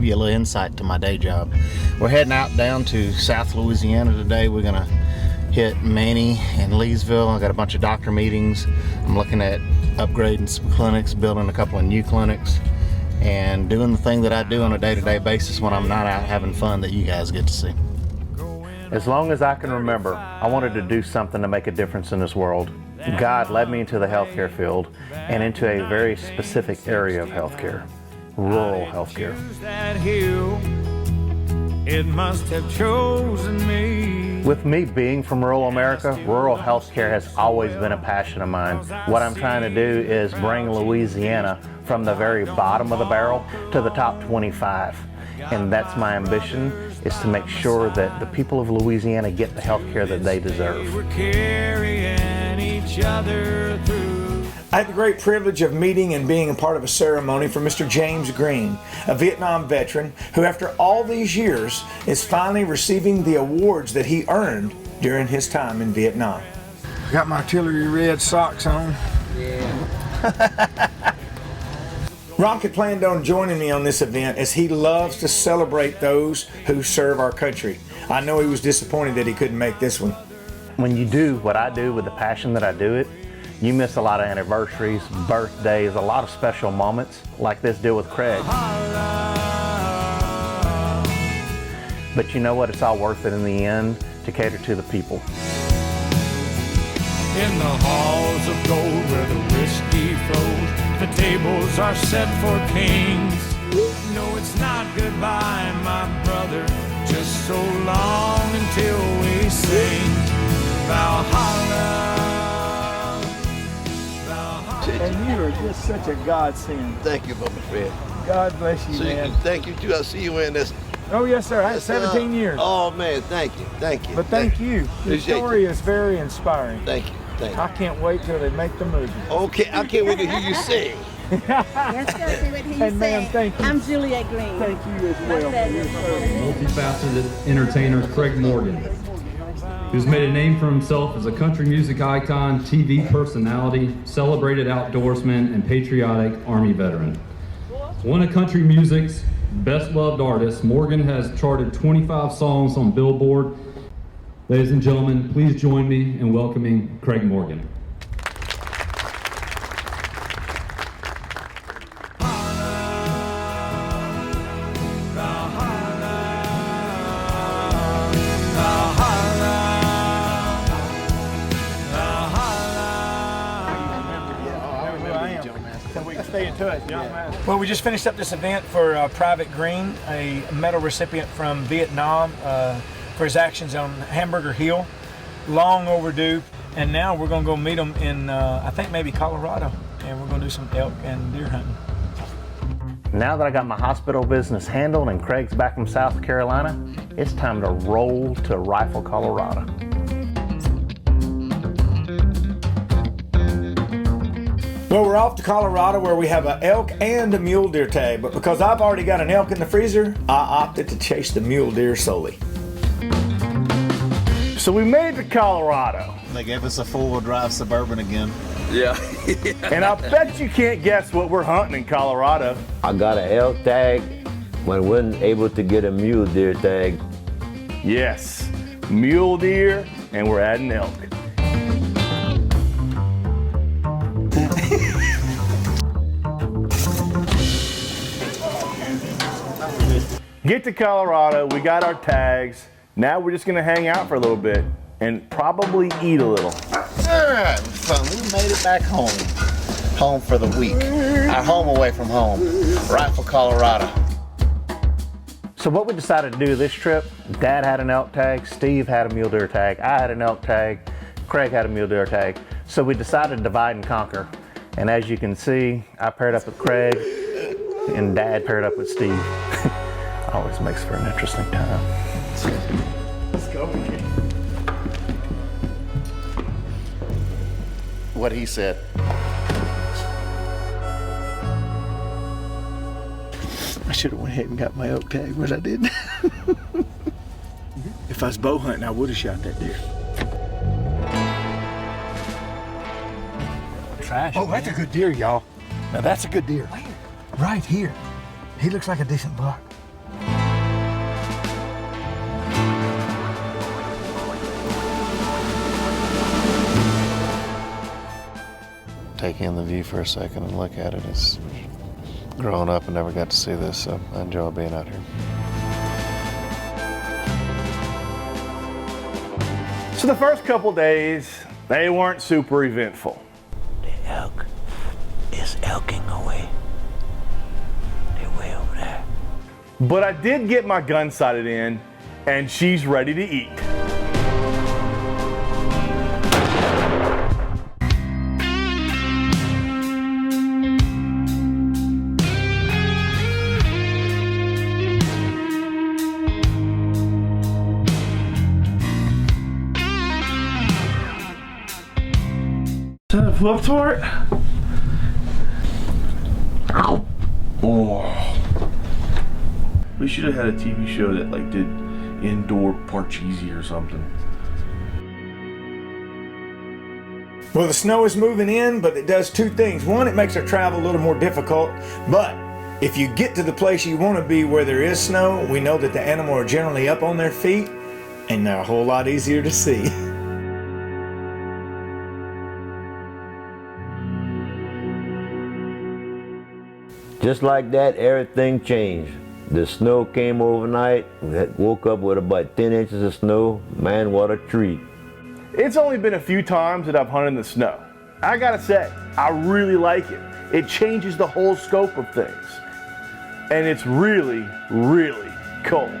you a little insight to my day job. We're heading out down to South Louisiana today. We're gonna hit Manny and Leesville. I got a bunch of doctor meetings. I'm looking at upgrading some clinics, building a couple of new clinics, and doing the thing that I do on a day-to-day basis when I'm not out having fun that you guys get to see. As long as I can remember, I wanted to do something to make a difference in this world. God led me into the healthcare field and into a very specific area of healthcare, rural healthcare. It must have chosen me. With me being from rural America, rural healthcare has always been a passion of mine. What I'm trying to do is bring Louisiana from the very bottom of the barrel to the top 25. And that's my ambition, is to make sure that the people of Louisiana get the health care that they deserve. We're carrying each other through. I had the great privilege of meeting and being a part of a ceremony for Mr. James Green, a Vietnam veteran who after all these years is finally receiving the awards that he earned during his time in Vietnam. I got my artillery red socks on. Ronk had planned on joining me on this event as he loves to celebrate those who serve our country. I know he was disappointed that he couldn't make this one. When you do what I do with the passion that I do it, you miss a lot of anniversaries, birthdays, a lot of special moments, like this deal with Craig. But you know what? It's all worth it in the end to cater to the people. In the halls of gold where the whiskey flows, the tables are set for kings. No, it's not goodbye, my brother, just so long until we sing Valhalla. And you are just such a godsend. Thank you, Mama Fred. God bless you, man. Thank you too. I'll see you in this. Oh, yes, sir. I had 17 years. Oh, man, thank you. Thank you. But thank you. Your Appreciate story you. is very inspiring. Thank you. Thank you. I can't wait till they make the movie. Okay, I can't wait to hear you sing. Yes, sir. And ma'am, thank you. I'm Juliet Green. Thank you as well. Multifaceted entertainer Craig Morgan, who's made a name for himself as a country music icon, TV personality, celebrated outdoorsman, and patriotic Army veteran. One of country music's best loved artists, Morgan has charted 25 songs on Billboard. Ladies and gentlemen, please join me in welcoming Craig Morgan. Stay in touch. Well, we just finished up this event for Private Green, a medal recipient from Vietnam for his actions on Hamburger Hill. Long overdue. And now we're going to go meet him in, I think maybe Colorado. And we're going to do some elk and deer hunting. Now that I got my hospital business handled and Craig's back from South Carolina, it's time to roll to Rifle, Colorado. Well, we're off to Colorado where we have an elk and a mule deer tag, but because I've already got an elk in the freezer, I opted to chase the mule deer solely. So we made it to Colorado. They gave us a four-wheel drive Suburban again. Yeah. And I bet you can't guess what we're hunting in Colorado. I got an elk tag, but wasn't able to get a mule deer tag. Yes, mule deer, and we're adding elk. Get to Colorado, we got our tags. Now we're just gonna hang out for a little bit and probably eat a little. All right, fun. We made it back home. Home for the week. Our home away from home. Rifle, Colorado. So what we decided to do this trip, Dad had an elk tag, Steve had a mule deer tag, I had an elk tag, Craig had a mule deer tag. So we decided to divide and conquer. And as you can see, I paired up with Craig and Dad paired up with Steve. Always makes for an interesting time. Let's go. What he said. I should have went ahead and got my elk tag, but I didn't. If I was bow hunting, I would have shot that deer. Trash. Oh, that's a good deer, y'all. Now that's a good deer. Where? Right here. He looks like a decent buck. take in the view for a second and look at it. It's growing up and never got to see this, so I enjoy being out here. So the first couple days, they weren't super eventful. The elk is elking away. They're way over there. But I did get my gun sighted in, and she's ready to eat. Flip tort? Oh. We should have had a TV show that like did indoor parcheesi or something. Well, the snow is moving in, but it does two things. One, it makes our travel a little more difficult, but if you get to the place you want to be where there is snow, we know that the animal are generally up on their feet and they're a whole lot easier to see. Just like that, everything changed. The snow came overnight. We woke up with about 10 inches of snow. Man, what a treat. It's only been a few times that I've hunted in the snow. I gotta say, I really like it. It changes the whole scope of things. And it's really, really cold.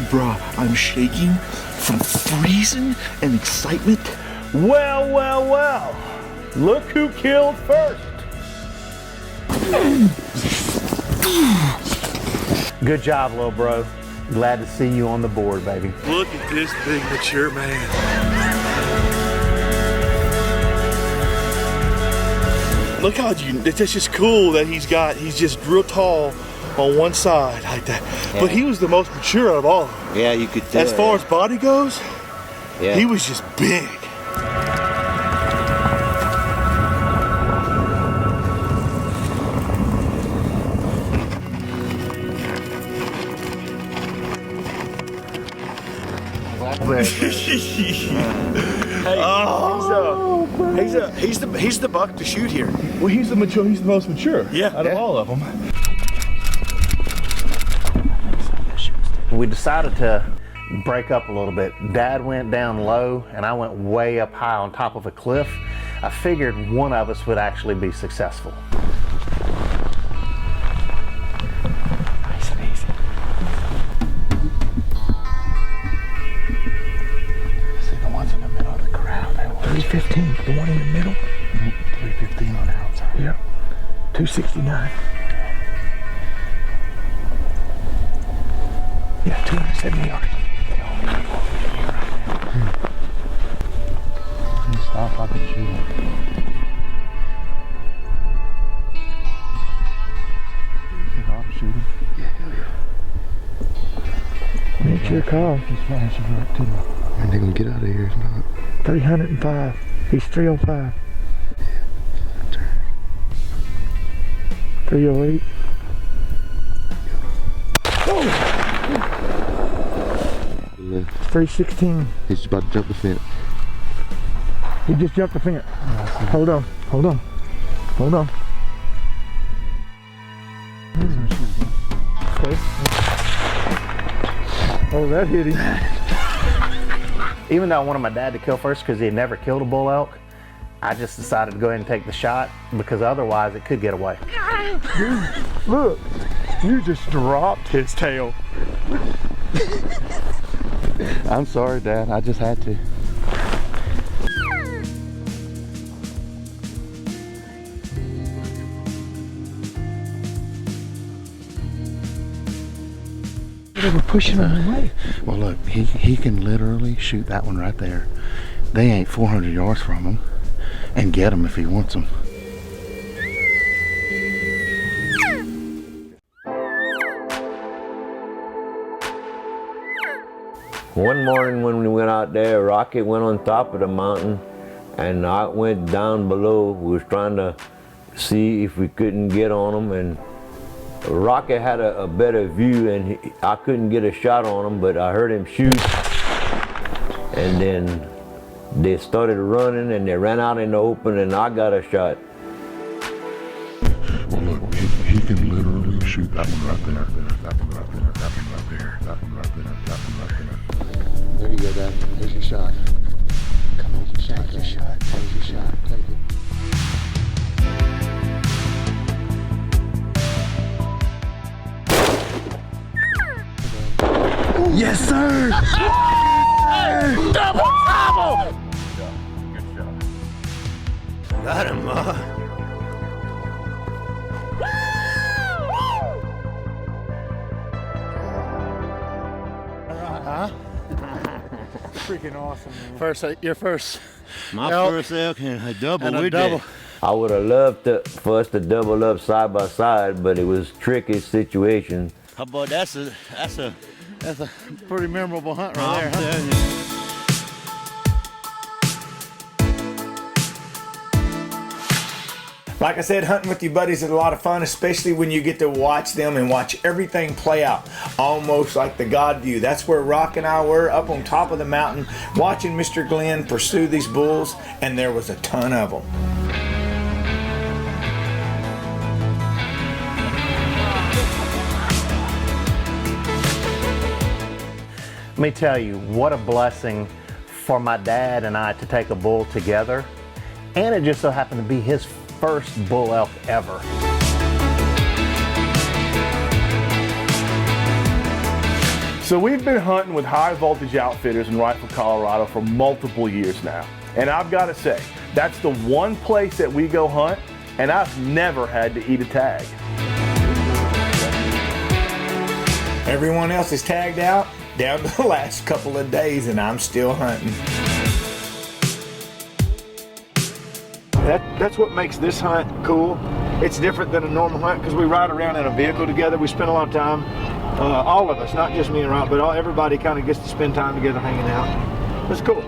Bruh, I'm shaking from freezing and excitement. Well, well, well. Look who killed first. Good job, little bro. Glad to see you on the board, baby. Look at this big mature man. Look how it's just cool that he's just real tall on one side like that. Yeah. But he was the most mature of all of them. Yeah, you could tell. As far as body goes, yeah, he was just big. He's the buck to shoot here. Well, he's the most mature. Yeah, out of all of them. We decided to break up a little bit. Dad went down low and I went way up high on top of a cliff. I figured one of us would actually be successful. Nice and easy. See the ones in the middle of the crowd. 315, the one in the middle. 315 on the outside. Yeah. 269. Yeah, 270 yards. Stop, I can shoot him. Think I'll shoot him? Yeah, hell yeah. Make your call. He's flashing right to me. And they're gonna get out of here if not. 305. He's 305. 308. Oh! 316. He's about to jump the fence. He just jumped the fence. Hold on. Hold on. Hold on. Okay. Oh, that hit him. Even though I wanted my dad to kill first because he had never killed a bull elk, I just decided to go ahead and take the shot because otherwise it could get away. Look, you just dropped his tail. I'm sorry, Dad. I just had to. They were pushing them away. Well, look, he can literally shoot that one right there. They ain't 400 yards from him, and get him if he wants them. One morning when we went out there, Rocky went on top of the mountain, and I went down below. We was trying to see if we couldn't get on him, and Rocky had a better view, and I couldn't get a shot on him, but I heard him shoot. And then they started running, and they ran out in the open, and I got a shot. Well, look, he can literally shoot that one right there. That one right there. That one right there. That one right there. That one right there. There you go, Dad. There's your shot. Come on, take your shot. Take your shot. Take it. Yes, sir! Double trouble! Good shot. Got him, Ma. Huh? Freaking awesome, man. First, your first. My elk first elk and a double. and a we double. did. I would have loved for us to double up side by side, but it was a tricky situation. How about that's a Pretty memorable hunt right there, huh? Like I said, hunting with your buddies is a lot of fun, especially when you get to watch them and watch everything play out, almost like the God view. That's where Rock and I were, up on top of the mountain, watching Mr. Glenn pursue these bulls, and there was a ton of them. Let me tell you, what a blessing for my dad and I to take a bull together. And it just so happened to be his first bull elk ever. So we've been hunting with High Voltage Outfitters in Rifle, Colorado for multiple years now. And I've got to say, that's the one place that we go hunt, and I've never had to eat a tag. Everyone else is tagged out down to the last couple of days, and I'm still hunting. That's what makes this hunt cool. It's different than a normal hunt because we ride around in a vehicle together. We spend a lot of time, all of us, not just me and Rob, but everybody kind of gets to spend time together hanging out. It's cool.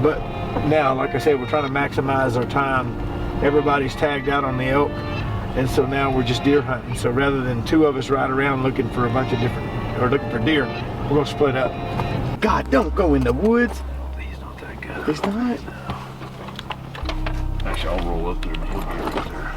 But now, like I said, we're trying to maximize our time. Everybody's tagged out on the elk, and so now we're just deer hunting. So rather than two of us ride around looking for a bunch of different, or looking for deer, we're gonna split up. God, don't go in the woods. He's not that good. He's not. Actually, I'll roll up there and he'll be right there.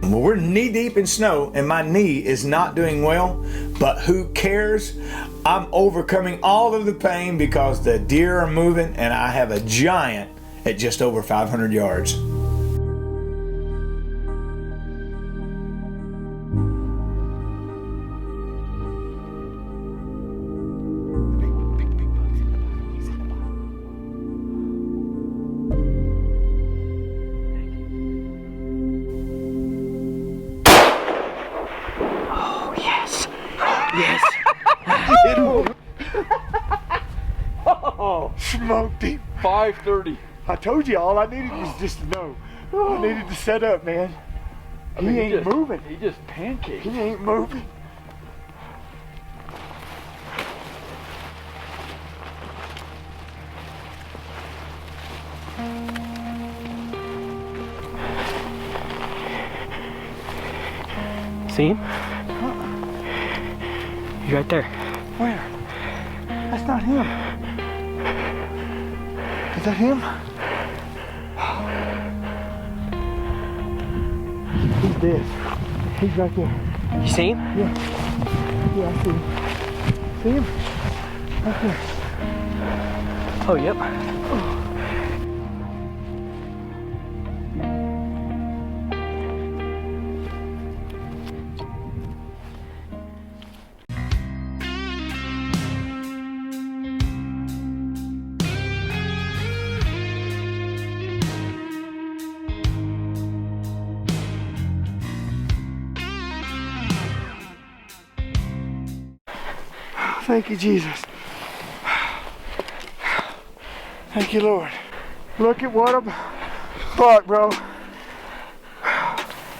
Well, we're knee deep in snow and my knee is not doing well, but who cares? I'm overcoming all of the pain because the deer are moving and I have a giant at just over 500 yards. Oh, smoked him. 5:30. I told you all I needed was just to know. I needed to set up, man. He ain't moving. He just pancaked. He ain't moving. See him? He's right there. Where? That's not him. Is that him? He's dead. He's right there. You see him? Yeah. Yeah, I see him. See him? Right there. Oh, yep. Thank you, Jesus. Thank you, Lord. Look at what I'm bought, bro.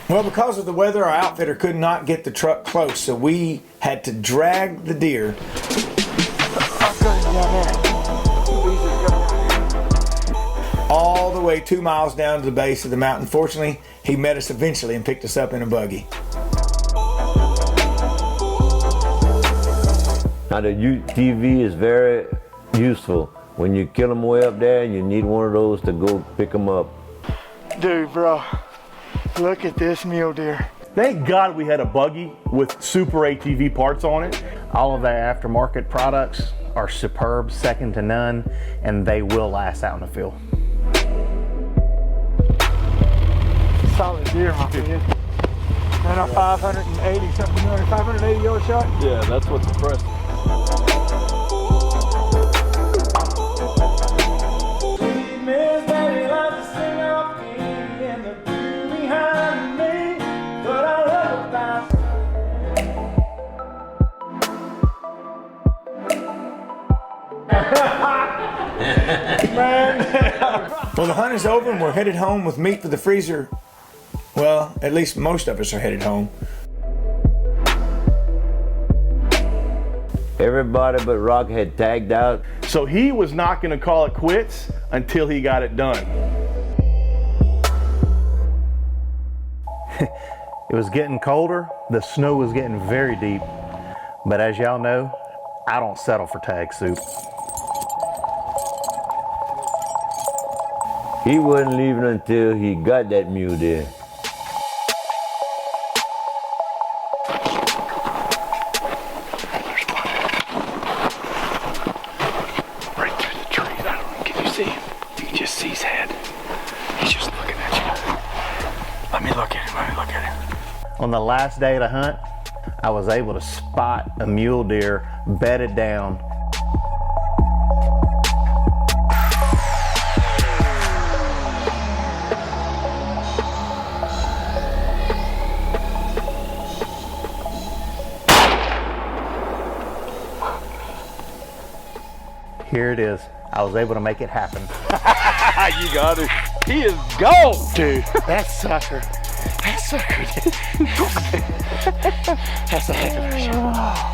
Well, because of the weather, our outfitter could not get the truck close, so we had to drag the deer all the way 2 miles down to the base of the mountain. Fortunately, he met us eventually and picked us up in a buggy. Now the UTV is very useful. When you kill them way up there, you need one of those to go pick them up. Dude, bro, look at this mule deer. Thank God we had a buggy with super ATV parts on it. All of their aftermarket products are superb, second to none, and they will last out in the field. Solid deer, my friend. And a 580 something, 580 yard shot? Yeah, that's what's impressive. Well, the hunt is over and we're headed home with meat for the freezer. Well, at least most of us are headed home. Everybody but Rock had tagged out. So he was not going to call it quits until he got it done. It was getting colder, the snow was getting very deep, but as y'all know, I don't settle for tag soup. He wasn't leaving until he got that mule deer. Right through the trees. I don't know. Can you see him? You can just see his head. He's just looking at you. Let me look at him. Let me look at him. On the last day of the hunt, I was able to spot a mule deer bedded down. Here it is. I was able to make it happen. You got it. He is gone, dude. That sucker. That sucker. That's a heck of a shot.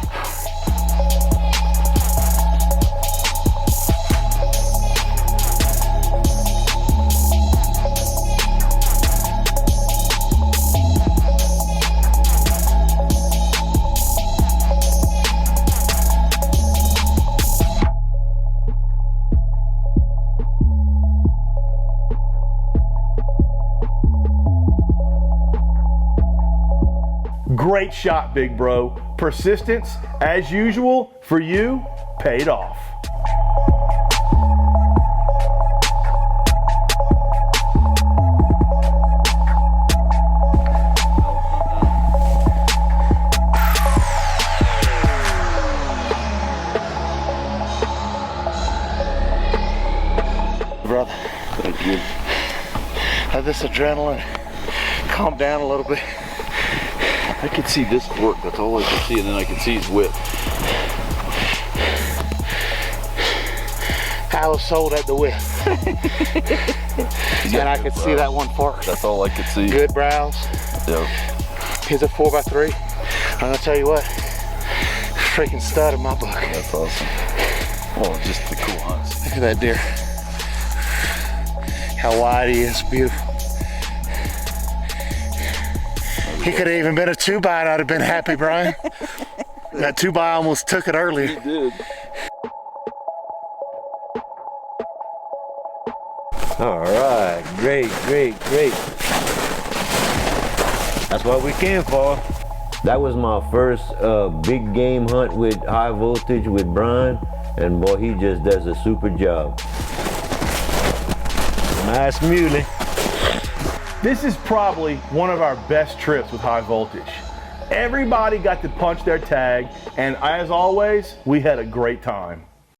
Great shot, big bro. Persistence, as usual, for you, paid off. Brother. Thank you. Let this adrenaline calm down a little bit. I can see this work, that's all I can see, and then I can see his whip. I was sold at the whip. And I could see that one fork. That's all I could see. Good browse. Yep. He's a 4x3. I'm gonna tell you what, freaking stud in my book. That's awesome. Oh, just the cool hunts. Look at that deer. How wide he is, beautiful. He could have even been a 2-by and I'd have been happy, Brian. That 2-by almost took it earlier. He did. All right, great. That's what we came for. That was my first big game hunt with high voltage with Brian, And boy, he just does a super job. Nice muley. This is probably one of our best trips with High Voltage. Everybody got to punch their tag, and as always, we had a great time.